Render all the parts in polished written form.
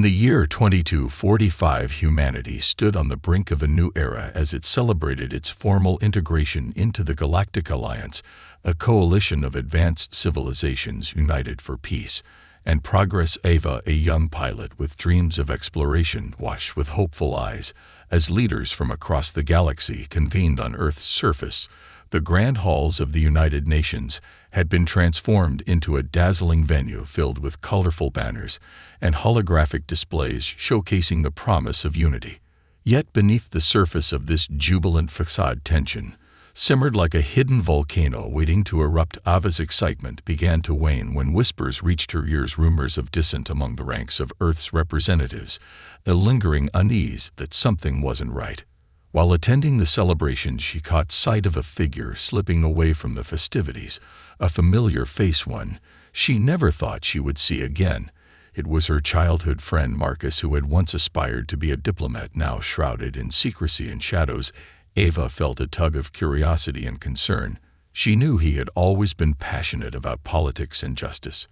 In the year 2245, humanity stood on the brink of a new era as it celebrated its formal integration into the Galactic Alliance, a coalition of advanced civilizations united for peace and progress. Ava, a young pilot with dreams of exploration, watched with hopeful eyes as leaders from across the galaxy convened on Earth's surface. The grand halls of the United Nations had been transformed into a dazzling venue filled with colorful banners and holographic displays showcasing the promise of unity. Yet beneath the surface of this jubilant facade, tension simmered like a hidden volcano waiting to erupt. Ava's excitement began to wane when whispers reached her ears, rumors of dissent among the ranks of Earth's representatives, a lingering unease that something wasn't right. While attending the celebration, she caught sight of a figure slipping away from the festivities, a familiar face, one she never thought she would see again. It was her childhood friend Marcus, who had once aspired to be a diplomat, now shrouded in secrecy and shadows. Ava felt a tug of curiosity and concern. She knew he had always been passionate about politics and justice.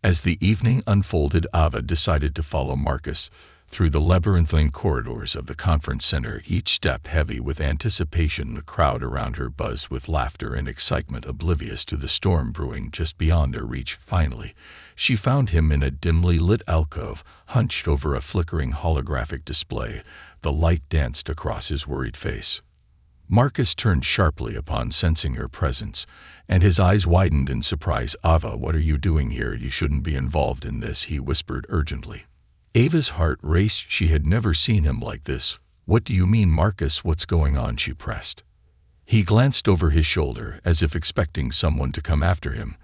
As the evening unfolded, Ava decided to follow Marcus through the labyrinthine corridors of the conference center, each step heavy with anticipation. The crowd around her buzzed with laughter and excitement, oblivious to the storm brewing just beyond their reach. Finally, she found him in a dimly lit alcove, hunched over a flickering holographic display. The light danced across his worried face. Marcus turned sharply upon sensing her presence, and his eyes widened in surprise. "Ava, what are you doing here? You shouldn't be involved in this," he whispered urgently. Ava's heart raced. She had never seen him like this. "What do you mean, Marcus? What's going on?" she pressed. He glanced over his shoulder, as if expecting someone to come after him,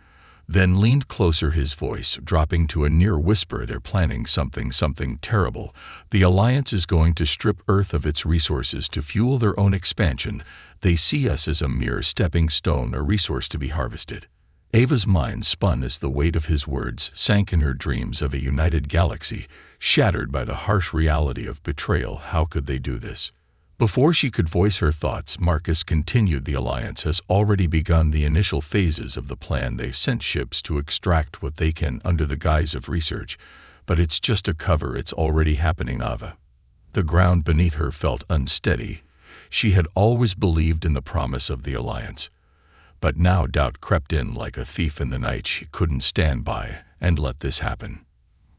then leaned closer, his voice dropping to a near whisper. "They're planning something terrible. The Alliance is going to strip Earth of its resources to fuel their own expansion. They see us as a mere stepping stone, a resource to be harvested." Ava's mind spun as the weight of his words sank in her dreams of a united galaxy, shattered by the harsh reality of betrayal. How could they do this? Before she could voice her thoughts, Marcus continued. "The Alliance has already begun the initial phases of the plan. They've sent ships to extract what they can under the guise of research, but it's just a cover. It's already happening." Ava, the ground beneath her, felt unsteady. She had always believed in the promise of the Alliance, but now doubt crept in like a thief in the night. She couldn't stand by and let this happen.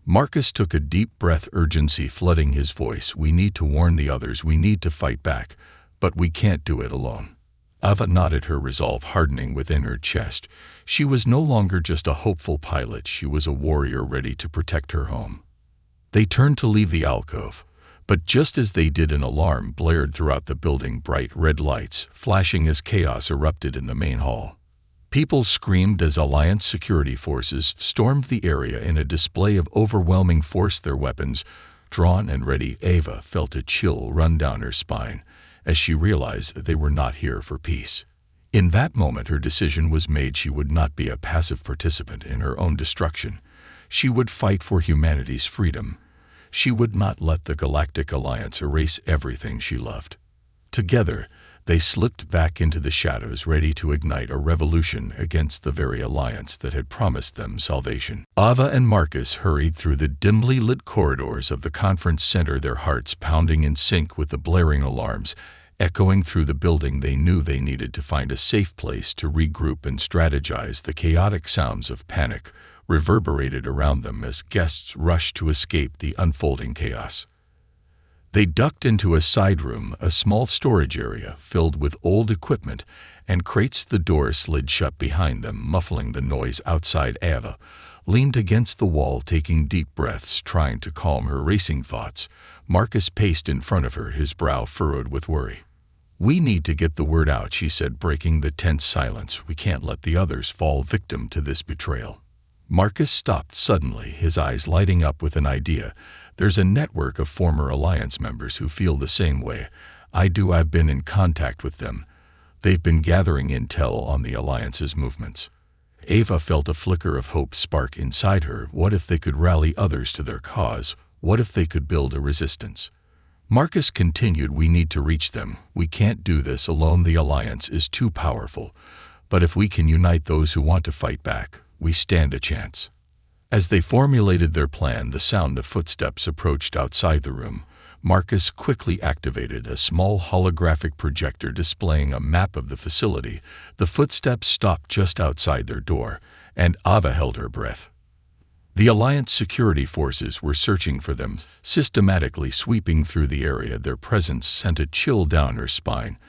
Marcus took a deep breath, urgency flooding his voice. "We need to warn the others. We need to fight back, but we can't do it alone." Ava nodded, her resolve hardening within her chest. She was no longer just a hopeful pilot. She was a warrior ready to protect her home. They turned to leave the alcove, but just as they did, an alarm blared throughout the building, bright red lights flashing as chaos erupted in the main hall. People screamed as Alliance security forces stormed the area in a display of overwhelming force, their weapons drawn and ready. Ava felt a chill run down her spine as she realized that they were not here for peace. In that moment, her decision was made. She would not be a passive participant in her own destruction. She would fight for humanity's freedom. She would not let the Galactic Alliance erase everything she loved. Together, they slipped back into the shadows, ready to ignite a revolution against the very Alliance that had promised them salvation. Ava and Marcus hurried through the dimly lit corridors of the conference center, their hearts pounding in sync with the blaring alarms echoing through the building. They knew they needed to find a safe place to regroup and strategize. The chaotic sounds of panic reverberated around them as guests rushed to escape the unfolding chaos. They ducked into a side room, a small storage area filled with old equipment and crates. The door slid shut behind them, muffling the noise outside. Ava leaned against the wall, taking deep breaths, trying to calm her racing thoughts. Marcus paced in front of her, his brow furrowed with worry. "We need to get the word out," she said, breaking the tense silence. "We can't let the others fall victim to this betrayal." Marcus stopped suddenly, his eyes lighting up with an idea. "There's a network of former Alliance members who feel the same way." "I do. I've been in contact with them. They've been gathering intel on the Alliance's movements." Ava felt a flicker of hope spark inside her. What if they could rally others to their cause? What if they could build a resistance? Marcus continued, "We need to reach them. We can't do this alone. The Alliance is too powerful. But if we can unite those who want to fight back, we stand a chance." As they formulated their plan, the sound of footsteps approached outside the room. Marcus quickly activated a small holographic projector displaying a map of the facility. The footsteps stopped just outside their door, and Ava held her breath. The Alliance security forces were searching for them, systematically sweeping through the area. Their presence sent a chill down her spine.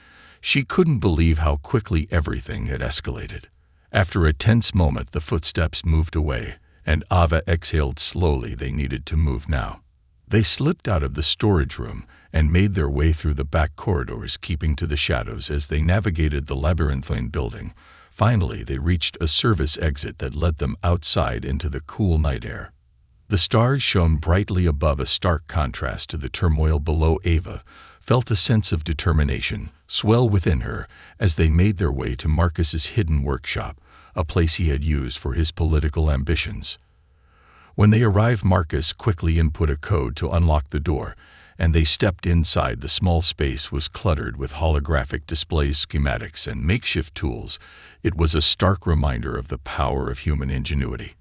She couldn't believe how quickly everything had escalated. After a tense moment, the footsteps moved away, and Ava exhaled slowly. They needed to move now. They slipped out of the storage room and made their way through the back corridors, keeping to the shadows as they navigated the labyrinthine building. Finally, they reached a service exit that led them outside into the cool night air. The stars shone brightly above, a stark contrast to the turmoil below. Ava felt a sense of determination swell within her as they made their way to Marcus's hidden workshop, a place he had used for his political ambitions. When they arrived, Marcus quickly input a code to unlock the door, and they stepped inside. The small space was cluttered with holographic displays, schematics, and makeshift tools. It was a stark reminder of the power of human ingenuity.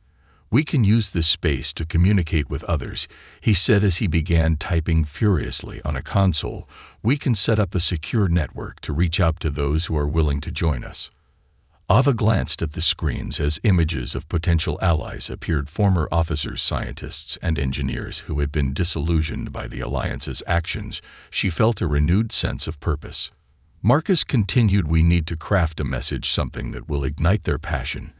"We can use this space to communicate with others," he said as he began typing furiously on a console. "We can set up a secure network to reach out to those who are willing to join us." Ava glanced at the screens as images of potential allies appeared, former officers, scientists, and engineers who had been disillusioned by the Alliance's actions. She felt a renewed sense of purpose. Marcus continued, "We need to craft a message, something that will ignite their passion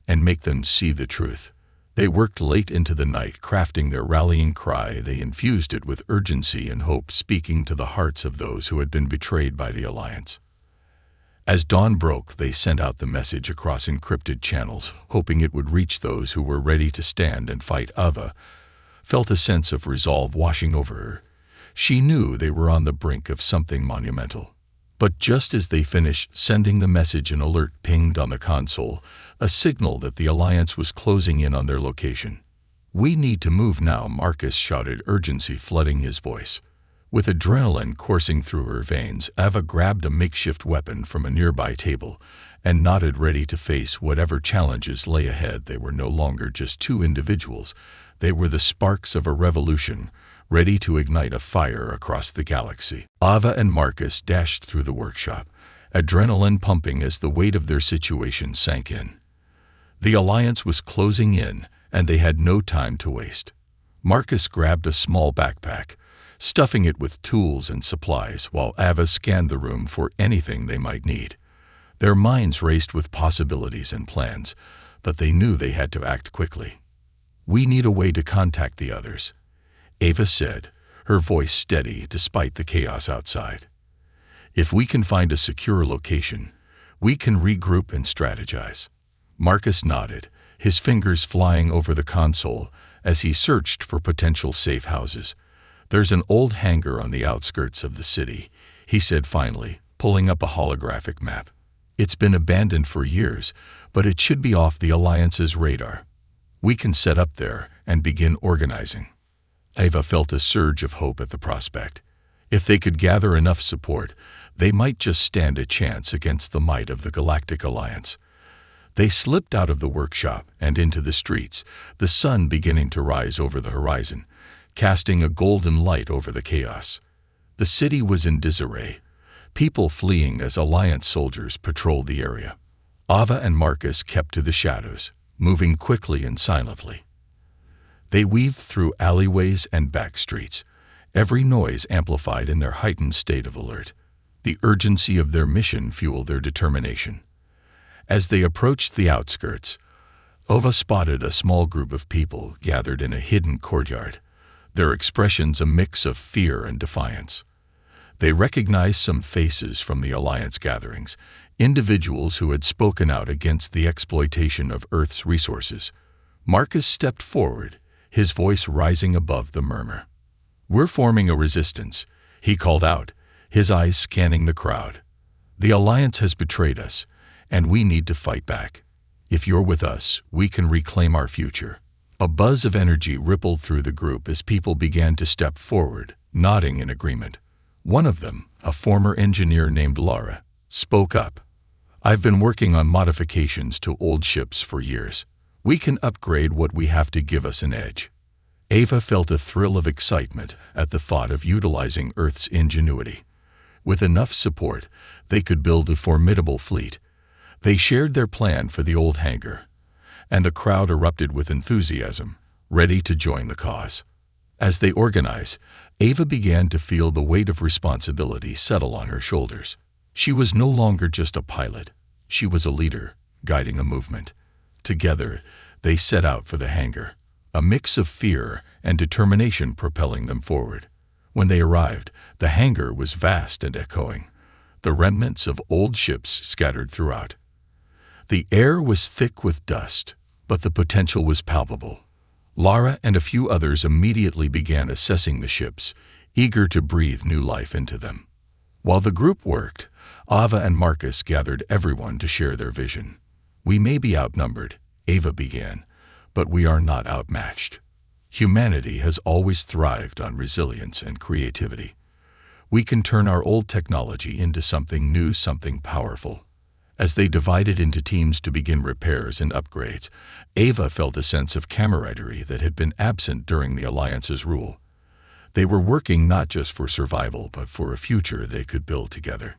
and make them see the truth." They worked late into the night, crafting their rallying cry. They infused it with urgency and hope, speaking to the hearts of those who had been betrayed by the Alliance. As dawn broke, they sent out the message across encrypted channels, hoping it would reach those who were ready to stand and fight. Ava felt a sense of resolve washing over her. She knew they were on the brink of something monumental. But just as they finished sending the message, an alert pinged on the console, a signal that the Alliance was closing in on their location. "We need to move now," Marcus shouted, urgency flooding his voice. With adrenaline coursing through her veins, Ava grabbed a makeshift weapon from a nearby table and nodded, ready to face whatever challenges lay ahead. They were no longer just two individuals. They were the sparks of a revolution, ready to ignite a fire across the galaxy. Ava and Marcus dashed through the workshop, adrenaline pumping as the weight of their situation sank in. The Alliance was closing in, and they had no time to waste. Marcus grabbed a small backpack, stuffing it with tools and supplies, while Ava scanned the room for anything they might need. Their minds raced with possibilities and plans, but they knew they had to act quickly. "We need a way to contact the others," Ava said, her voice steady despite the chaos outside. "If we can find a secure location, we can regroup and strategize." Marcus nodded, his fingers flying over the console as he searched for potential safe houses. "There's an old hangar on the outskirts of the city," he said finally, pulling up a holographic map. "It's been abandoned for years, but it should be off the Alliance's radar. We can set up there and begin organizing." Ava felt a surge of hope at the prospect. If they could gather enough support, they might just stand a chance against the might of the Galactic Alliance. They slipped out of the workshop and into the streets, the sun beginning to rise over the horizon, casting a golden light over the chaos. The city was in disarray, people fleeing as Alliance soldiers patrolled the area. Ava and Marcus kept to the shadows, moving quickly and silently. They weaved through alleyways and back streets, every noise amplified in their heightened state of alert. The urgency of their mission fueled their determination. As they approached the outskirts, Ava spotted a small group of people gathered in a hidden courtyard, their expressions a mix of fear and defiance. They recognized some faces from the Alliance gatherings, individuals who had spoken out against the exploitation of Earth's resources. Marcus stepped forward, his voice rising above the murmur. "We're forming a resistance," he called out, his eyes scanning the crowd. "The Alliance has betrayed us, and we need to fight back. If you're with us, we can reclaim our future." A buzz of energy rippled through the group as people began to step forward, nodding in agreement. One of them, a former engineer named Laura, spoke up. "I've been working on modifications to old ships for years. We can upgrade what we have to give us an edge. Ava felt a thrill of excitement at the thought of utilizing Earth's ingenuity. With enough support, they could build a formidable fleet. They shared their plan for the old hangar, and the crowd erupted with enthusiasm, ready to join the cause. As they organized, Ava began to feel the weight of responsibility settle on her shoulders. She was no longer just a pilot. She was a leader, guiding a movement. Together, they set out for the hangar, a mix of fear and determination propelling them forward. When they arrived, the hangar was vast and echoing, the remnants of old ships scattered throughout. The air was thick with dust, but the potential was palpable. Lara and a few others immediately began assessing the ships, eager to breathe new life into them. While the group worked, Ava and Marcus gathered everyone to share their vision. "We may be outnumbered," Ava began, "but we are not outmatched. Humanity has always thrived on resilience and creativity. We can turn our old technology into something new, something powerful." As they divided into teams to begin repairs and upgrades, Ava felt a sense of camaraderie that had been absent during the Alliance's rule. They were working not just for survival, but for a future they could build together.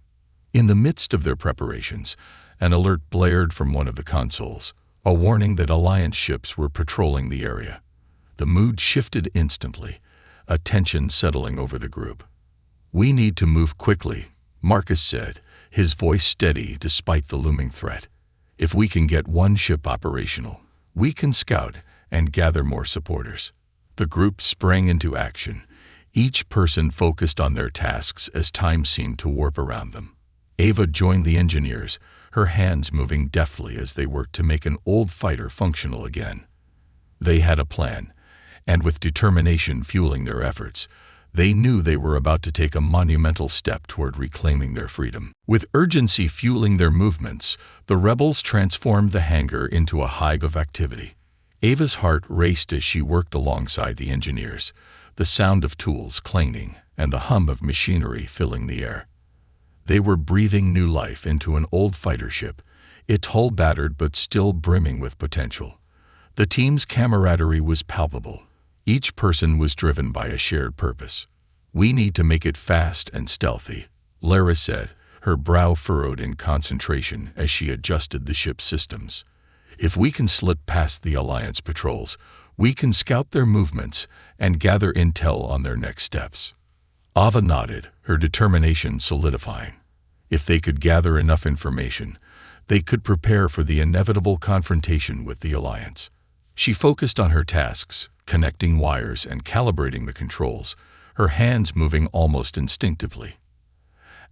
In the midst of their preparations, an alert blared from one of the consoles, a warning that Alliance ships were patrolling the area. The mood shifted instantly, a tension settling over the group. "We need to move quickly," Marcus said, his voice steady despite the looming threat. "If we can get one ship operational, we can scout and gather more supporters." The group sprang into action, each person focused on their tasks as time seemed to warp around them. Ava joined the engineers, her hands moving deftly as they worked to make an old fighter functional again. They had a plan, and with determination fueling their efforts, they knew they were about to take a monumental step toward reclaiming their freedom. With urgency fueling their movements, the rebels transformed the hangar into a hive of activity. Ava's heart raced as she worked alongside the engineers, the sound of tools clanging and the hum of machinery filling the air. They were breathing new life into an old fighter ship, its hull battered but still brimming with potential. The team's camaraderie was palpable. Each person was driven by a shared purpose. "We need to make it fast and stealthy," Lara said, her brow furrowed in concentration as she adjusted the ship's systems. "If we can slip past the Alliance patrols, we can scout their movements and gather intel on their next steps." Ava nodded, her determination solidifying. If they could gather enough information, they could prepare for the inevitable confrontation with the Alliance. She focused on her tasks, connecting wires and calibrating the controls, her hands moving almost instinctively.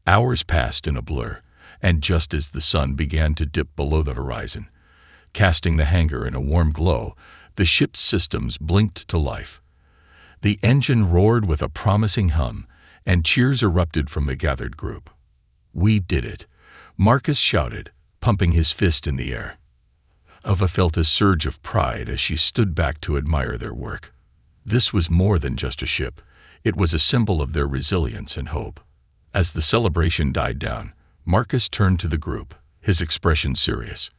Hours passed in a blur, and just as the sun began to dip below the horizon, casting the hangar in a warm glow, the ship's systems blinked to life. The engine roared with a promising hum, and cheers erupted from the gathered group. "We did it," Marcus shouted, pumping his fist in the air. Ava felt a surge of pride as she stood back to admire their work. This was more than just a ship. It was a symbol of their resilience and hope. As the celebration died down, Marcus turned to the group, his expression serious.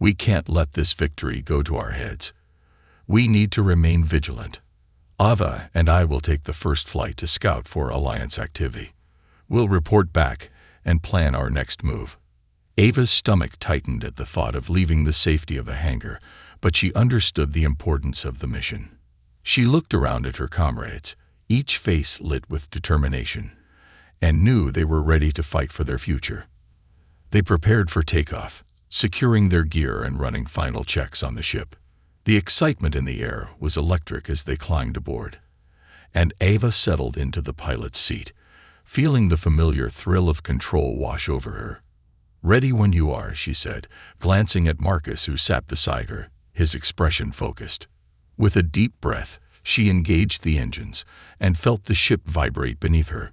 "We can't let this victory go to our heads. We need to remain vigilant. Ava and I will take the first flight to scout for Alliance activity. We'll report back and plan our next move." Ava's stomach tightened at the thought of leaving the safety of the hangar, but she understood the importance of the mission. She looked around at her comrades, each face lit with determination, and knew they were ready to fight for their future. They prepared for takeoff, securing their gear and running final checks on the ship. The excitement in the air was electric as they climbed aboard, and Ava settled into the pilot's seat, feeling the familiar thrill of control wash over her. "Ready when you are," she said, glancing at Marcus who sat beside her, his expression focused. With a deep breath, she engaged the engines and felt the ship vibrate beneath her.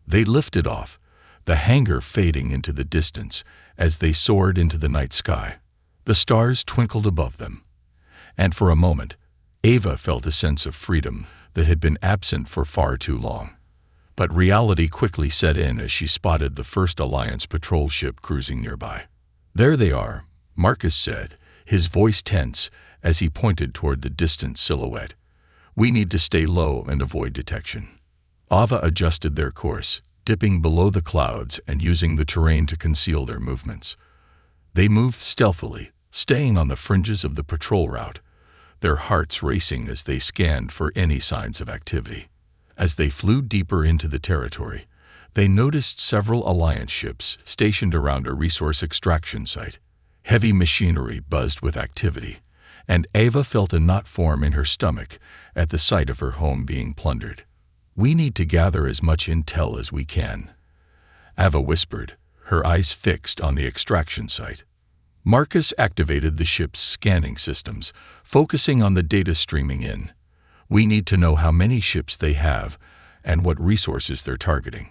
They lifted off, the hangar fading into the distance as they soared into the night sky. The stars twinkled above them, and for a moment, Ava felt a sense of freedom that had been absent for far too long. But reality quickly set in as she spotted the first Alliance patrol ship cruising nearby. "There they are," Marcus said, his voice tense as he pointed toward the distant silhouette. "We need to stay low and avoid detection." Ava adjusted their course, dipping below the clouds and using the terrain to conceal their movements. They moved stealthily, staying on the fringes of the patrol route, their hearts racing as they scanned for any signs of activity. As they flew deeper into the territory, they noticed several Alliance ships stationed around a resource extraction site. Heavy machinery buzzed with activity, and Ava felt a knot form in her stomach at the sight of her home being plundered. "We need to gather as much intel as we can," Ava whispered, her eyes fixed on the extraction site. Marcus activated the ship's scanning systems, focusing on the data streaming in. "We need to know how many ships they have and what resources they're targeting."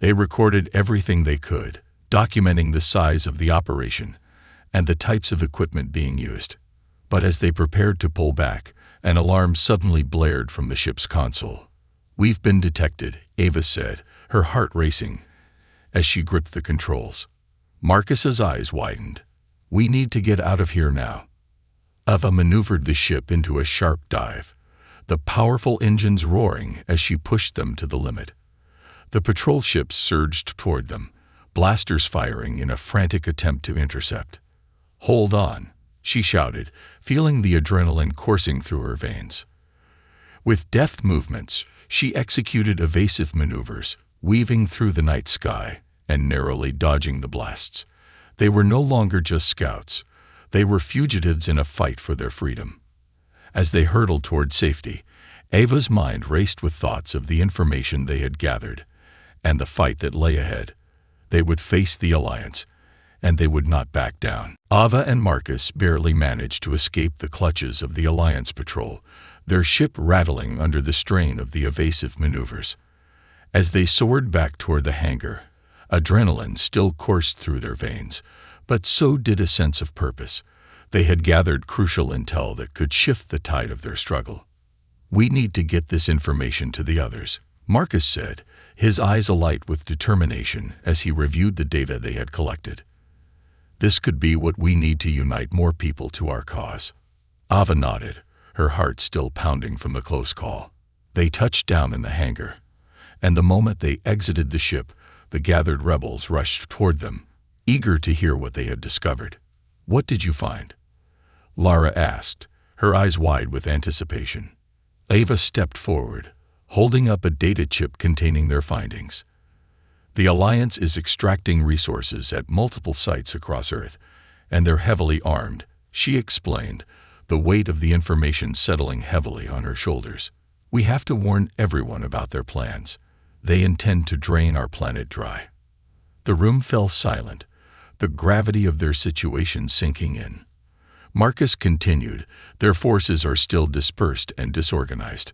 They recorded everything they could, documenting the size of the operation and the types of equipment being used. But as they prepared to pull back, an alarm suddenly blared from the ship's console. "We've been detected," Ava said, her heart racing as she gripped the controls. Marcus's eyes widened. "We need to get out of here now." Ava maneuvered the ship into a sharp dive, the powerful engines roaring as she pushed them to the limit. The patrol ships surged toward them, blasters firing in a frantic attempt to intercept. "Hold on," she shouted, feeling the adrenaline coursing through her veins. With deft movements, she executed evasive maneuvers, weaving through the night sky and narrowly dodging the blasts. They were no longer just scouts. They were fugitives in a fight for their freedom. As they hurtled toward safety, Ava's mind raced with thoughts of the information they had gathered and the fight that lay ahead. They would face the Alliance, and they would not back down. Ava and Marcus barely managed to escape the clutches of the Alliance patrol, their ship rattling under the strain of the evasive maneuvers. As they soared back toward the hangar, adrenaline still coursed through their veins, but so did a sense of purpose. They had gathered crucial intel that could shift the tide of their struggle. "We need to get this information to the others," Marcus said, his eyes alight with determination as he reviewed the data they had collected. "This could be what we need to unite more people to our cause." Ava nodded, her heart still pounding from the close call. They touched down in the hangar, and the moment they exited the ship, the gathered rebels rushed toward them, eager to hear what they had discovered. "What did you find?" Lara asked, her eyes wide with anticipation. Ava stepped forward, holding up a data chip containing their findings. "The Alliance is extracting resources at multiple sites across Earth, and they're heavily armed," she explained, the weight of the information settling heavily on her shoulders. "We have to warn everyone about their plans. They intend to drain our planet dry." The room fell silent, the gravity of their situation sinking in. Marcus continued, "Their forces are still dispersed and disorganized,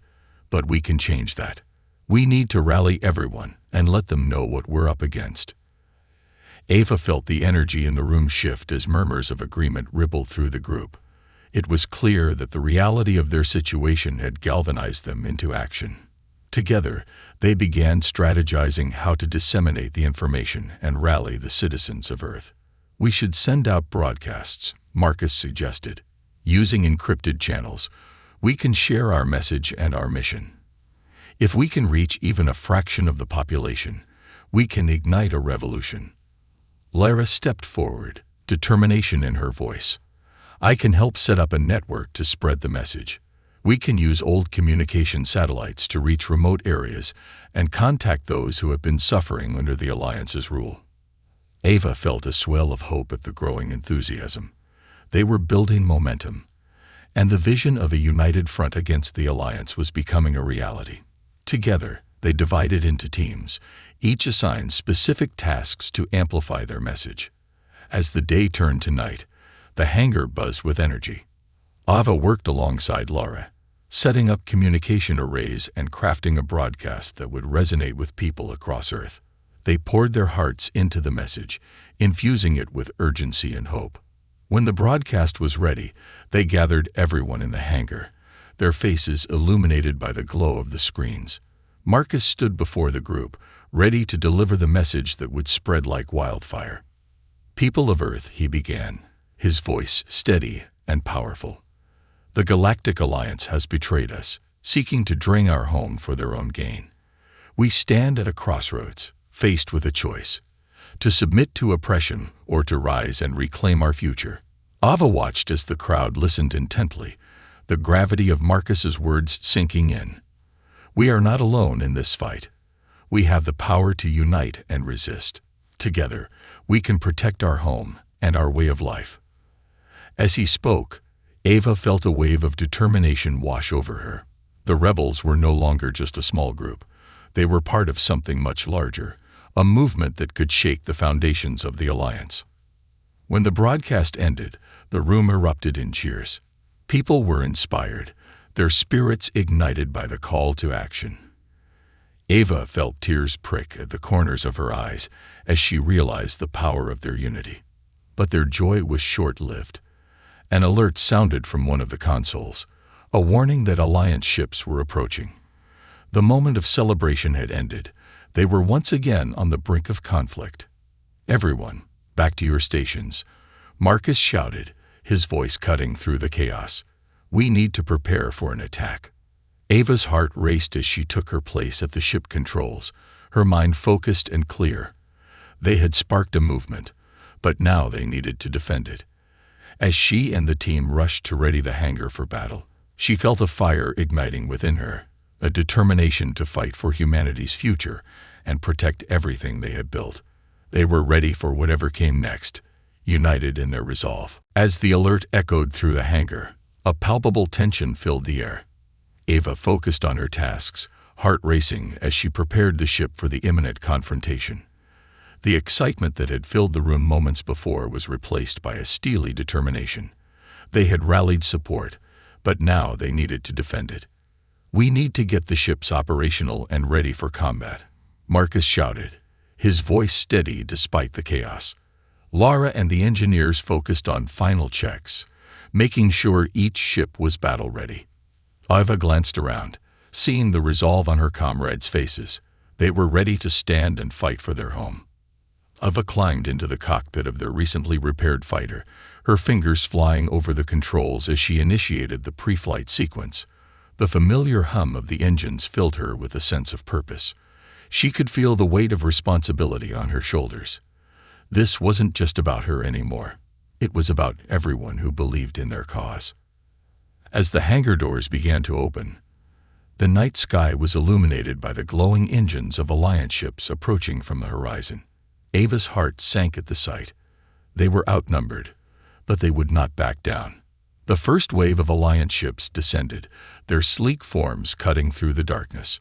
but we can change that. We need to rally everyone and let them know what we're up against." Ava felt the energy in the room shift as murmurs of agreement rippled through the group. It was clear that the reality of their situation had galvanized them into action. Together, they began strategizing how to disseminate the information and rally the citizens of Earth. "We should send out broadcasts," Marcus suggested. "Using encrypted channels, we can share our message and our mission. If we can reach even a fraction of the population, we can ignite a revolution." Lara stepped forward, determination in her voice. "I can help set up a network to spread the message. We can use old communication satellites to reach remote areas and contact those who have been suffering under the Alliance's rule." Ava felt a swell of hope at the growing enthusiasm. They were building momentum, and the vision of a united front against the Alliance was becoming a reality. Together, they divided into teams, each assigned specific tasks to amplify their message. As the day turned to night, the hangar buzzed with energy. Ava worked alongside Lara, setting up communication arrays and crafting a broadcast that would resonate with people across Earth. They poured their hearts into the message, infusing it with urgency and hope. When the broadcast was ready, they gathered everyone in the hangar, their faces illuminated by the glow of the screens. Marcus stood before the group, ready to deliver the message that would spread like wildfire. "People of Earth," he began, his voice steady and powerful. The Galactic Alliance has betrayed us, seeking to drain our home for their own gain. We stand at a crossroads, faced with a choice: to submit to oppression or to rise and reclaim our future. Ava watched as the crowd listened intently, the gravity of Marcus's words sinking in. We are not alone in this fight. We have the power to unite and resist. Together, we can protect our home and our way of life. As he spoke, Ava felt a wave of determination wash over her. The rebels were no longer just a small group. They were part of something much larger, a movement that could shake the foundations of the Alliance. When the broadcast ended, the room erupted in cheers. People were inspired, their spirits ignited by the call to action. Ava felt tears prick at the corners of her eyes as she realized the power of their unity. But their joy was short-lived. An alert sounded from one of the consoles, a warning that Alliance ships were approaching. The moment of celebration had ended. They were once again on the brink of conflict. "Everyone, back to your stations," Marcus shouted, his voice cutting through the chaos. "We need to prepare for an attack." Ava's heart raced as she took her place at the ship controls, her mind focused and clear. They had sparked a movement, but now they needed to defend it. As she and the team rushed to ready the hangar for battle, she felt a fire igniting within her, a determination to fight for humanity's future and protect everything they had built. They were ready for whatever came next, united in their resolve. As the alert echoed through the hangar, a palpable tension filled the air. Ava focused on her tasks, heart racing as she prepared the ship for the imminent confrontation. The excitement that had filled the room moments before was replaced by a steely determination. They had rallied support, but now they needed to defend it. "We need to get the ships operational and ready for combat," Marcus shouted, his voice steady despite the chaos. Lara and the engineers focused on final checks, making sure each ship was battle-ready. Ava glanced around, seeing the resolve on her comrades' faces. They were ready to stand and fight for their home. Ava climbed into the cockpit of their recently repaired fighter, her fingers flying over the controls as she initiated the pre-flight sequence. The familiar hum of the engines filled her with a sense of purpose. She could feel the weight of responsibility on her shoulders. This wasn't just about her anymore. It was about everyone who believed in their cause. As the hangar doors began to open, the night sky was illuminated by the glowing engines of Alliance ships approaching from the horizon. Ava's heart sank at the sight. They were outnumbered, but they would not back down. The first wave of Alliance ships descended, their sleek forms cutting through the darkness.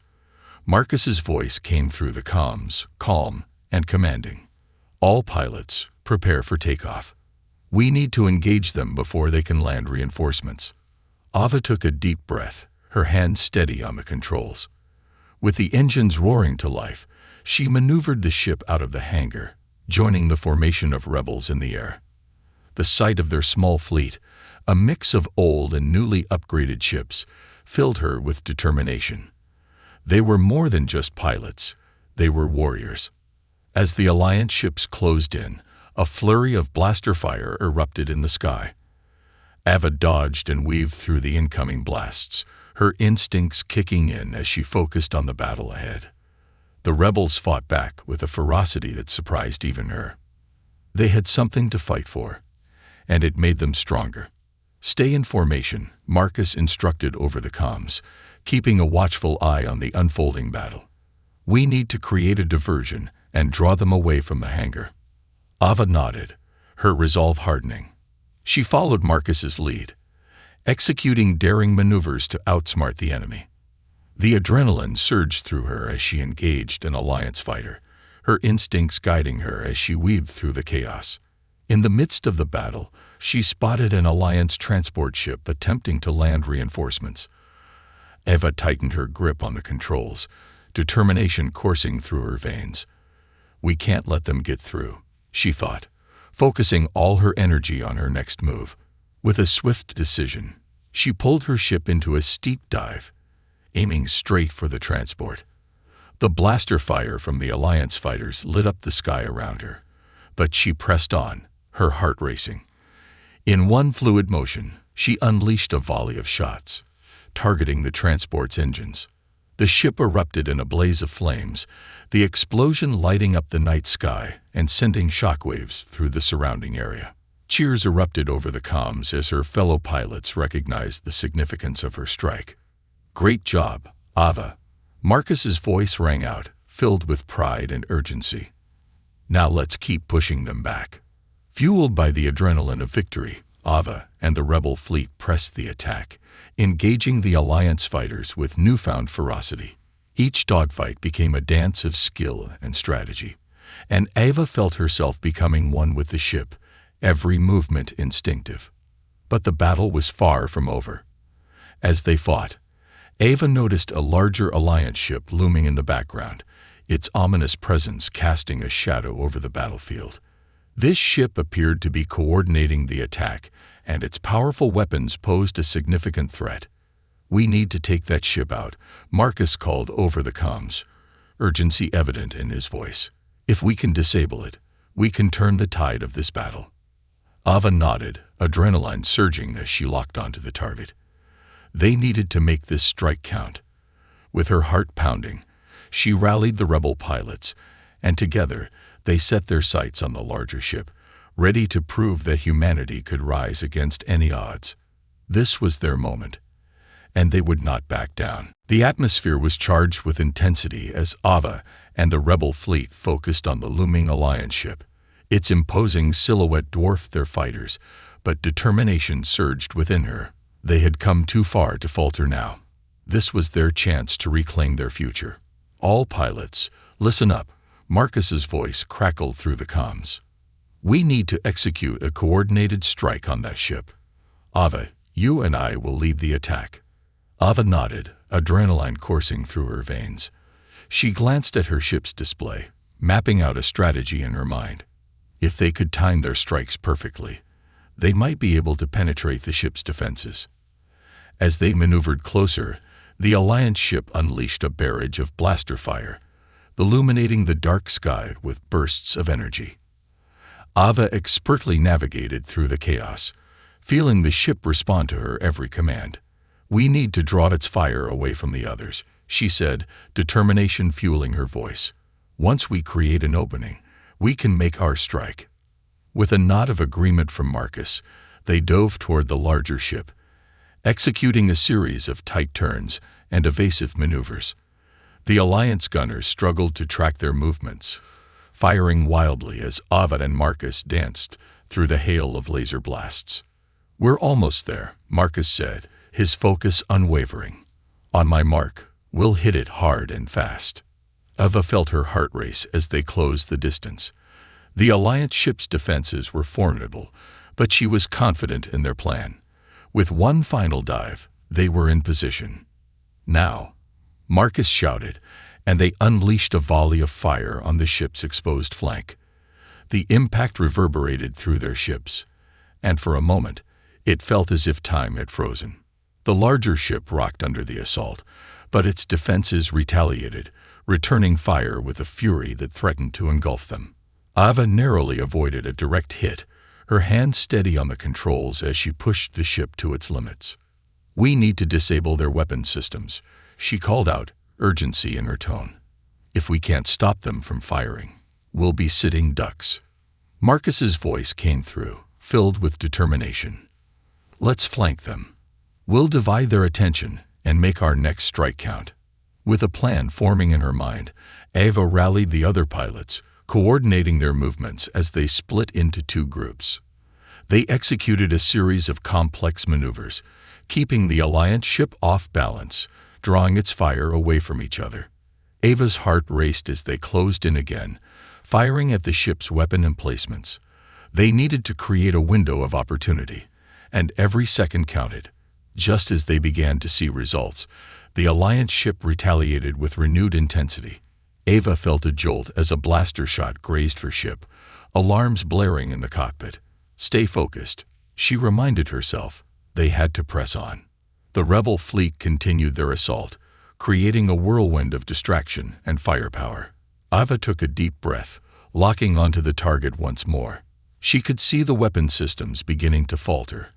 Marcus's voice came through the comms, calm and commanding. "All pilots, prepare for takeoff. We need to engage them before they can land reinforcements." Ava took a deep breath, her hands steady on the controls. With the engines roaring to life, she maneuvered the ship out of the hangar, joining the formation of rebels in the air. The sight of their small fleet, a mix of old and newly upgraded ships, filled her with determination. They were more than just pilots, they were warriors. As the Alliance ships closed in, a flurry of blaster fire erupted in the sky. Ava dodged and weaved through the incoming blasts, her instincts kicking in as she focused on the battle ahead. The rebels fought back with a ferocity that surprised even her. They had something to fight for, and it made them stronger. "Stay in formation," Marcus instructed over the comms, keeping a watchful eye on the unfolding battle. "We need to create a diversion and draw them away from the hangar." Ava nodded, her resolve hardening. She followed Marcus's lead, executing daring maneuvers to outsmart the enemy. The adrenaline surged through her as she engaged an Alliance fighter, her instincts guiding her as she weaved through the chaos. In the midst of the battle, she spotted an Alliance transport ship attempting to land reinforcements. Ava tightened her grip on the controls, determination coursing through her veins. "We can't let them get through," she thought, focusing all her energy on her next move. With a swift decision, she pulled her ship into a steep dive, aiming straight for the transport. The blaster fire from the Alliance fighters lit up the sky around her, but she pressed on, her heart racing. In one fluid motion, She unleashed a volley of shots, targeting the transport's engines. The ship erupted in a blaze of flames, the explosion lighting up the night sky and sending shockwaves through the surrounding area. Cheers erupted over the comms as her fellow pilots recognized the significance of her strike. "Great job, Ava." Marcus's voice rang out, filled with pride and urgency. "Now let's keep pushing them back." Fueled by the adrenaline of victory, Ava and the rebel fleet pressed the attack, engaging the Alliance fighters with newfound ferocity. Each dogfight became a dance of skill and strategy, and Ava felt herself becoming one with the ship, every movement instinctive. But the battle was far from over. As they fought, Ava noticed a larger Alliance ship looming in the background, its ominous presence casting a shadow over the battlefield. This ship appeared to be coordinating the attack, and its powerful weapons posed a significant threat. "We need to take that ship out," Marcus called over the comms, urgency evident in his voice. "If we can disable it, we can turn the tide of this battle." Ava nodded, adrenaline surging as she locked onto the target. They needed to make this strike count. With her heart pounding, she rallied the rebel pilots, and together they set their sights on the larger ship, ready to prove that humanity could rise against any odds. This was their moment, and they would not back down. The atmosphere was charged with intensity as Ava and the rebel fleet focused on the looming Alliance ship. Its imposing silhouette dwarfed their fighters, but determination surged within her. They had come too far to falter now. This was their chance to reclaim their future. "All pilots, listen up," Marcus's voice crackled through the comms. "We need to execute a coordinated strike on that ship. Ava, you and I will lead the attack." Ava nodded, adrenaline coursing through her veins. She glanced at her ship's display, mapping out a strategy in her mind. If they could time their strikes perfectly, they might be able to penetrate the ship's defenses. As they maneuvered closer, the Alliance ship unleashed a barrage of blaster fire, illuminating the dark sky with bursts of energy. Ava expertly navigated through the chaos, feeling the ship respond to her every command. "We need to draw its fire away from the others," she said, determination fueling her voice. "Once we create an opening, we can make our strike." With a nod of agreement from Marcus, they dove toward the larger ship, executing a series of tight turns and evasive maneuvers. The Alliance gunners struggled to track their movements, firing wildly as Ava and Marcus danced through the hail of laser blasts. "We're almost there," Marcus said, his focus unwavering. "On my mark, we'll hit it hard and fast." Ava felt her heart race as they closed the distance. The Alliance ship's defenses were formidable, but she was confident in their plan. With one final dive, they were in position. "Now," Marcus shouted, and they unleashed a volley of fire on the ship's exposed flank. The impact reverberated through their ships, and for a moment, it felt as if time had frozen. The larger ship rocked under the assault, but its defenses retaliated, returning fire with a fury that threatened to engulf them. Ava narrowly avoided a direct hit, her hand steady on the controls as she pushed the ship to its limits. "We need to disable their weapon systems," she called out, urgency in her tone. "If we can't stop them from firing, we'll be sitting ducks." Marcus's voice came through, filled with determination. "Let's flank them. We'll divide their attention and make our next strike count." With a plan forming in her mind, Ava rallied the other pilots, coordinating their movements as they split into two groups. They executed a series of complex maneuvers, keeping the Alliance ship off balance, drawing its fire away from each other. Ava's heart raced as they closed in again, firing at the ship's weapon emplacements. They needed to create a window of opportunity, and every second counted. Just as they began to see results, the Alliance ship retaliated with renewed intensity. Ava felt a jolt as a blaster shot grazed her ship, alarms blaring in the cockpit. "Stay focused," she reminded herself. They had to press on. The rebel fleet continued their assault, creating a whirlwind of distraction and firepower. Ava took a deep breath, locking onto the target once more. She could see the weapon systems beginning to falter,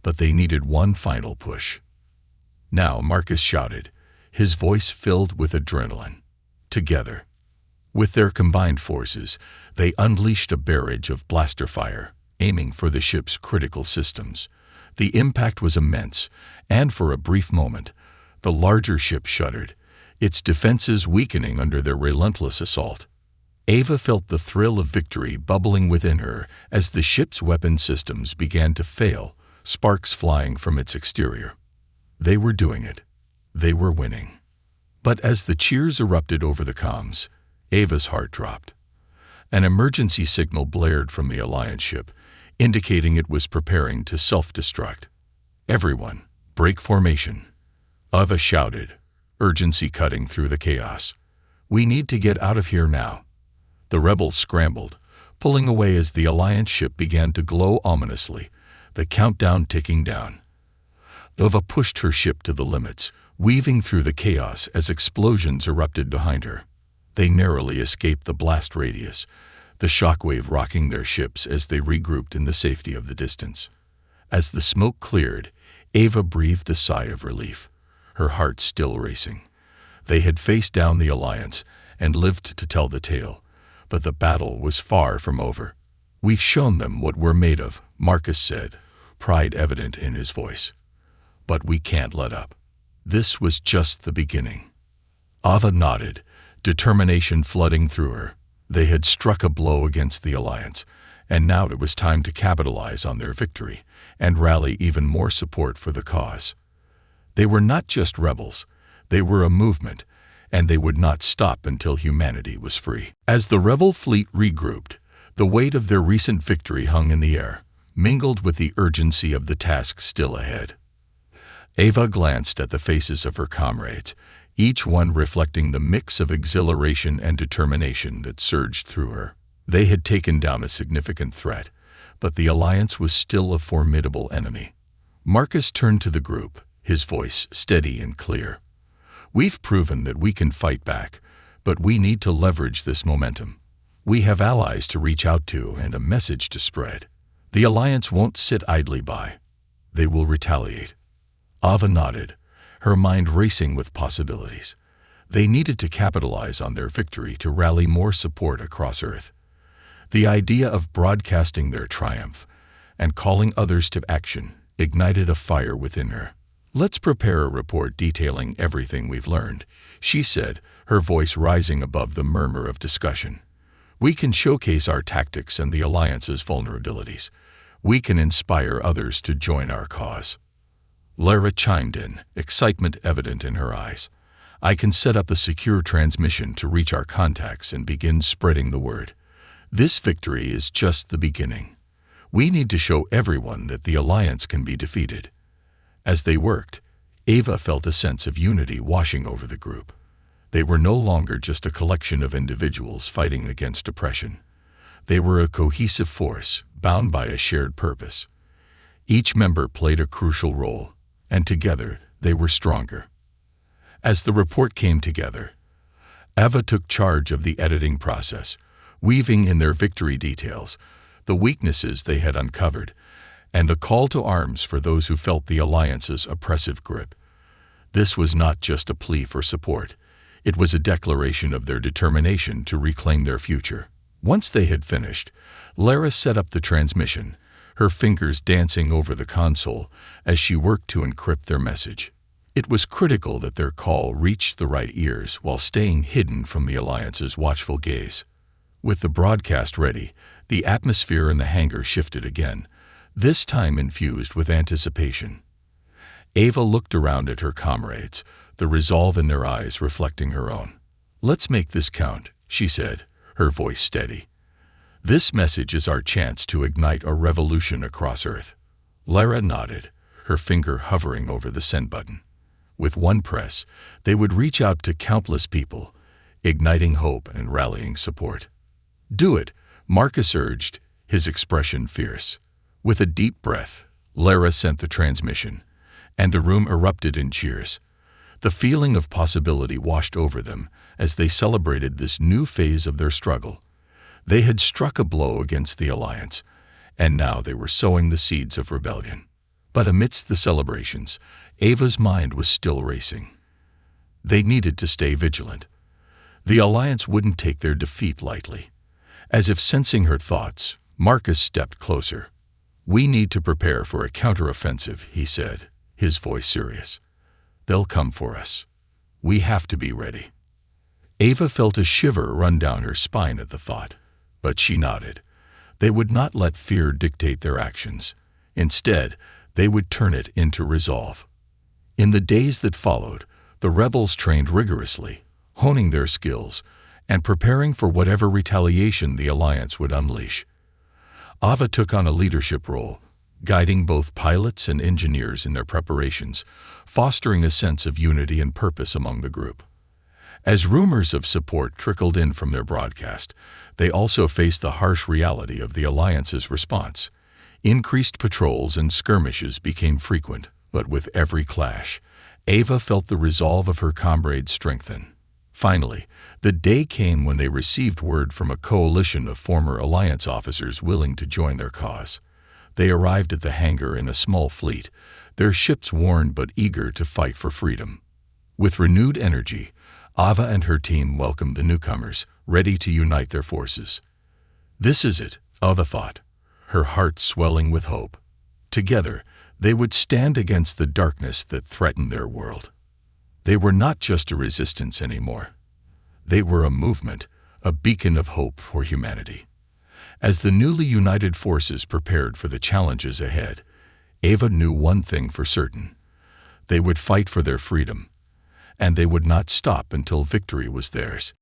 but they needed one final push. Now, Marcus shouted, his voice filled with adrenaline. Together, with their combined forces, they unleashed a barrage of blaster fire, aiming for the ship's critical systems. The impact was immense, and for a brief moment, the larger ship shuddered, its defenses weakening under their relentless assault. Ava felt the thrill of victory bubbling within her as the ship's weapon systems began to fail, sparks flying from its exterior. They were doing it. They were winning. But as the cheers erupted over the comms, Ava's heart dropped. An emergency signal blared from the Alliance ship, indicating it was preparing to self-destruct. "Everyone, break formation," Ava shouted, urgency cutting through the chaos. "We need to get out of here now." The rebels scrambled, pulling away as the Alliance ship began to glow ominously, the countdown ticking down. Ava pushed her ship to the limits, weaving through the chaos as explosions erupted behind her. They narrowly escaped the blast radius, the shockwave rocking their ships as they regrouped in the safety of the distance. As the smoke cleared, Ava breathed a sigh of relief, her heart still racing. They had faced down the Alliance and lived to tell the tale, but the battle was far from over. "We've shown them what we're made of," Marcus said, pride evident in his voice. "But we can't let up. This was just the beginning." Ava nodded, determination flooding through her. They had struck a blow against the Alliance, and now it was time to capitalize on their victory and rally even more support for the cause. They were not just rebels, they were a movement, and they would not stop until humanity was free. As the rebel fleet regrouped, the weight of their recent victory hung in the air, mingled with the urgency of the task still ahead. Ava glanced at the faces of her comrades, each one reflecting the mix of exhilaration and determination that surged through her. They had taken down a significant threat, but the Alliance was still a formidable enemy. Marcus turned to the group, his voice steady and clear. "We've proven that we can fight back, but we need to leverage this momentum. We have allies to reach out to and a message to spread. The Alliance won't sit idly by. They will retaliate." Ava nodded, her mind racing with possibilities. They needed to capitalize on their victory to rally more support across Earth. The idea of broadcasting their triumph and calling others to action ignited a fire within her. "Let's prepare a report detailing everything we've learned," she said, her voice rising above the murmur of discussion. "We can showcase our tactics and the Alliance's vulnerabilities. We can inspire others to join our cause." Lara chimed in, excitement evident in her eyes. "I can set up a secure transmission to reach our contacts and begin spreading the word. This victory is just the beginning. We need to show everyone that the Alliance can be defeated." As they worked, Ava felt a sense of unity washing over the group. They were no longer just a collection of individuals fighting against oppression. They were a cohesive force, bound by a shared purpose. Each member played a crucial role, and together they were stronger. As the report came together, Ava took charge of the editing process, weaving in their victory details, the weaknesses they had uncovered, and a call to arms for those who felt the Alliance's oppressive grip. This was not just a plea for support. It was a declaration of their determination to reclaim their future. Once they had finished, Lara set up the transmission, her fingers dancing over the console as she worked to encrypt their message. It was critical that their call reached the right ears while staying hidden from the Alliance's watchful gaze. With the broadcast ready, the atmosphere in the hangar shifted again, this time infused with anticipation. Ava looked around at her comrades, the resolve in their eyes reflecting her own. "Let's make this count," she said, her voice steady. "This message is our chance to ignite a revolution across Earth." Lara nodded, her finger hovering over the send button. With one press, they would reach out to countless people, igniting hope and rallying support. "Do it," Marcus urged, his expression fierce. With a deep breath, Lara sent the transmission, and the room erupted in cheers. The feeling of possibility washed over them as they celebrated this new phase of their struggle. They had struck a blow against the Alliance, and now they were sowing the seeds of rebellion. But amidst the celebrations, Ava's mind was still racing. They needed to stay vigilant. The Alliance wouldn't take their defeat lightly. As if sensing her thoughts, Marcus stepped closer. "We need to prepare for a counteroffensive," he said, his voice serious. "They'll come for us. We have to be ready." Ava felt a shiver run down her spine at the thought, but she nodded. They would not let fear dictate their actions. Instead, they would turn it into resolve. In the days that followed, the rebels trained rigorously, honing their skills and preparing for whatever retaliation the Alliance would unleash. Ava took on a leadership role, guiding both pilots and engineers in their preparations, fostering a sense of unity and purpose among the group. As rumors of support trickled in from their broadcast, they also faced the harsh reality of the Alliance's response. Increased patrols and skirmishes became frequent, but with every clash, Ava felt the resolve of her comrades strengthen. Finally, the day came when they received word from a coalition of former Alliance officers willing to join their cause. They arrived at the hangar in a small fleet, their ships worn but eager to fight for freedom. With renewed energy, Ava and her team welcomed the newcomers, ready to unite their forces. "This is it," Ava thought, her heart swelling with hope. Together, they would stand against the darkness that threatened their world. They were not just a resistance anymore. They were a movement, a beacon of hope for humanity. As the newly united forces prepared for the challenges ahead, Ava knew one thing for certain. They would fight for their freedom, and they would not stop until victory was theirs.